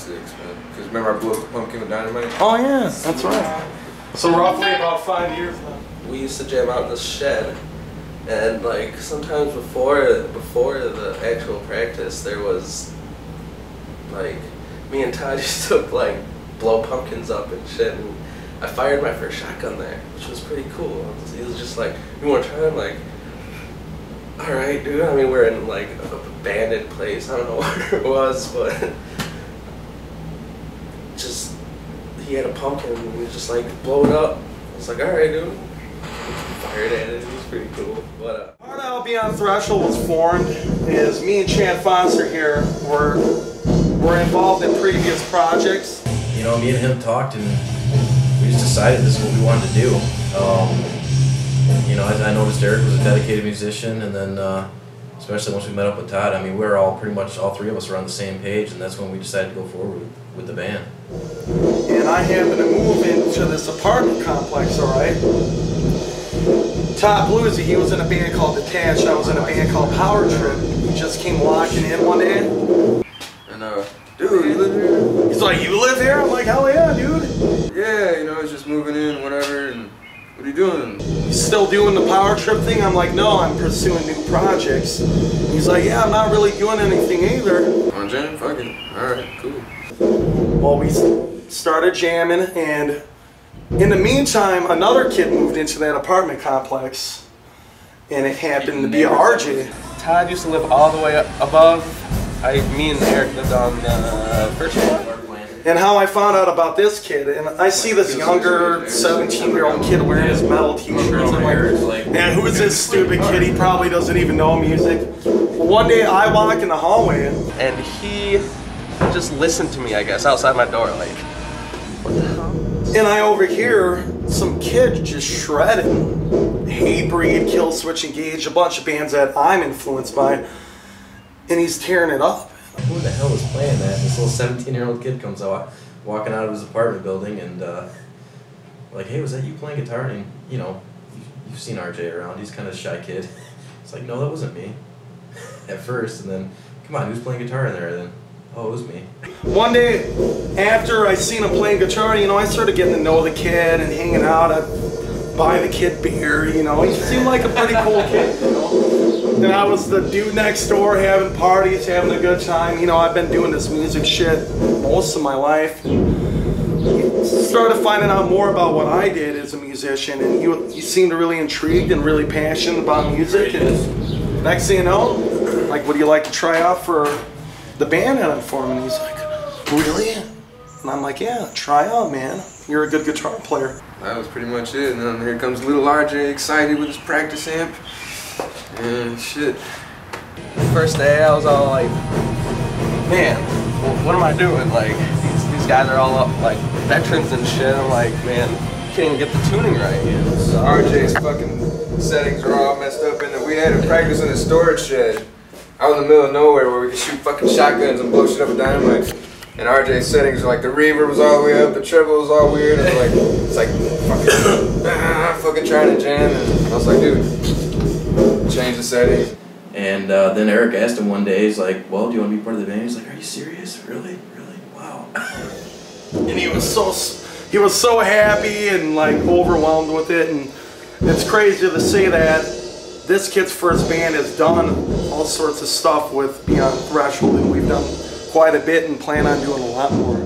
'96, man. Because remember I blew up the pumpkin with dynamite? Oh yeah, that's right. So roughly about 5 years now. We used to jam out in the shed, and like sometimes before the actual practice, there was like me and Todd used to like blow pumpkins up and shit. And I fired my first shotgun there, which was pretty cool. He was just like, "You want to try?" I'm like, "All right, dude." I mean, we're in like an abandoned place. I don't know where it was, but just he had a pumpkin and we just like blow it up. I was like, "All right, dude." Fired at it. It was pretty cool. But part of how Beyond Threshold was formed is me and Chad Foster here were involved in previous projects. You know, me and him talked and we just decided this is what we wanted to do. You know, I noticed Eric was a dedicated musician, and then especially once we met up with Todd, I mean, we were all pretty much, all three of us were on the same page, and that's when we decided to go forward with the band. And I happened to move into this apartment complex, alright? Todd Bluesy, he was in a band called Detached, I was in a band called Power Trip. We just came walking in one day. And dude, you live here? He's like, "You live here?" I'm like, "Hell yeah, dude." Yeah, you know, it's just moving in, whatever, and what are you doing? You still doing the Power Trip thing? I'm like, "No, I'm pursuing new projects." He's like, "Yeah, I'm not really doing anything either." On jam? Fuck it. Alright, cool. Well, we started jamming, and in the meantime, another kid moved into that apartment complex, and it happened to be RJ. Todd used to live all the way up above. Me and Eric lived on the first floor. And how I found out about this kid, and I see this younger 17-year-old kid wearing his metal t-shirts. I'm like, man, who is this stupid kid? He probably doesn't even know music. Well, one day I walk in the hallway, And he just listened to me, I guess, outside my door, like, what the hell? and I overhear some kid just shredding Hatebreed, Killswitch Engage, a bunch of bands that I'm influenced by, and he's tearing it up. Who the hell is playing that? This little 17-year-old kid comes out, walking out of his apartment building, and like, "Hey, was that you playing guitar?" And you know, you've seen RJ around. He's kind of a shy kid. It's like, "No, that wasn't me." At first, and then, "Come on, who's playing guitar in there?" Then, "Oh, it was me." One day, after I seen him playing guitar, you know, I started getting to know the kid and hanging out. I'd buy the kid beer, you know. He seemed like a pretty cool kid, you know. And I was the dude next door having parties, having a good time. You know, I've been doing this music shit most of my life. And started finding out more about what I did as a musician, and he seemed really intrigued and really passionate about music. And next thing you know, like, "Would you like to try out for the band that I'm forming?" He's like, "Really?" And I'm like, "Yeah, try out, man. You're a good guitar player." That was pretty much it. And then here comes little RJ, excited with his practice amp. And shit. First day, I was all like, "Man, what am I doing? Like, these guys are all up, like, veterans and shit." I'm like, "Man, can't even get the tuning right." So RJ's fucking settings are all messed up, and we had to practice in a storage shed out in the middle of nowhere where we could shoot fucking shotguns and blow shit up with dynamite. And RJ's settings are like, the reverb was all the way up, the treble was all weird, and like, it's like fucking trying to jam, and I was like, dude, change the settings. And then Eric asked him one day, he's like, "Well, do you want to be part of the band?" He's like, "Are you serious? Really? Really? Wow." And he was so happy and like overwhelmed with it. And it's crazy to say that this kid's first band has done all sorts of stuff with Beyond Threshold, and we've done quite a bit and plan on doing a lot more.